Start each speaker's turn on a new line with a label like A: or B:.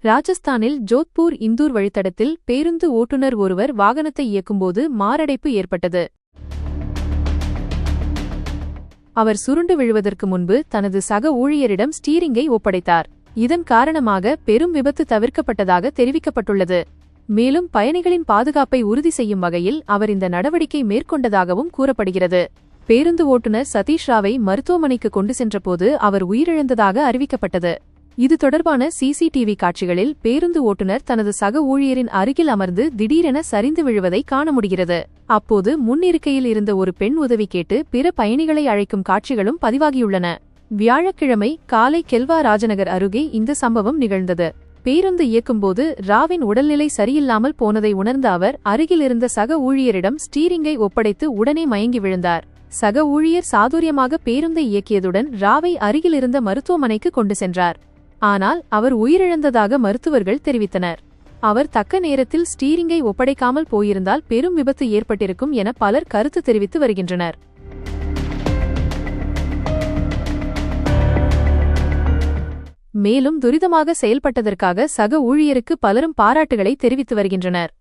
A: ராஜஸ்தானில் ஜோத்பூர் இந்தூர் வழித்தடத்தில் பேருந்து ஓட்டுநர் ஒருவர் வாகனத்தை இயக்கும்போது மாரடைப்பு ஏற்பட்டது. அவர் சுருண்டு விழுவதற்கு முன்பு தனது சக ஊழியரிடம் ஸ்டீரிங்கை ஒப்படைத்தார். இதன் காரணமாக பெரும் விபத்து தவிர்க்கப்பட்டதாக தெரிவிக்கப்பட்டுள்ளது. மேலும் பயணிகளின் பாதுகாப்பை உறுதி செய்யும் வகையில் அவர் இந்த நடவடிக்கை மேற்கொண்டதாகவும் கூறப்படுகிறது. பேருந்து ஓட்டுநர் சதீஷ் ராவை மருத்துவமனைக்கு கொண்டு சென்றபோது அவர் உயிரிழந்ததாக அறிவிக்கப்பட்டது. இது தொடர்பான சிசிடிவி காட்சிகளில் பேருந்து ஓட்டுநர் தனது சக ஊழியரின் அருகில் அமர்ந்து திடீரென சரிந்து விழுவதை காண முடிகிறது. அப்போது முன்னிருக்கையில் இருந்த ஒரு பெண் உதவி கேட்டு பிற பயணிகளை அழைக்கும் காட்சிகளும் பதிவாகியுள்ளன. வியாழக்கிழமை காலை கெல்வா ராஜநகர் அருகே இந்த சம்பவம் நிகழ்ந்தது. பேருந்து இயக்கும்போது ராவின் உடல்நிலை சரியில்லாமல் போனதை உணர்ந்த அவர் அருகில் இருந்த சக ஊழியரிடம் ஸ்டீரிங்கை ஒப்படைத்து உடனே மயங்கி விழுந்தார். சக ஊழியர் சாதுரியமாக பேருந்தை இயக்கியதுடன் ராவை அருகிலிருந்த மருத்துவமனைக்கு கொண்டு சென்றார். ஆனால் அவர் உயிரிழந்ததாக மருத்துவர்கள் தெரிவித்தனர். அவர் தக்க நேரத்தில் ஸ்டீரிங்கை ஒப்படைக்காமல் போயிருந்தால் பெரும் விபத்து ஏற்பட்டிருக்கும் என பலர் கருத்து தெரிவித்து வருகின்றனர். மேலும் துரிதமாக செயல்பட்டதற்காக சக ஊழியருக்கு பலரும் பாராட்டுகளை தெரிவித்து வருகின்றனர்.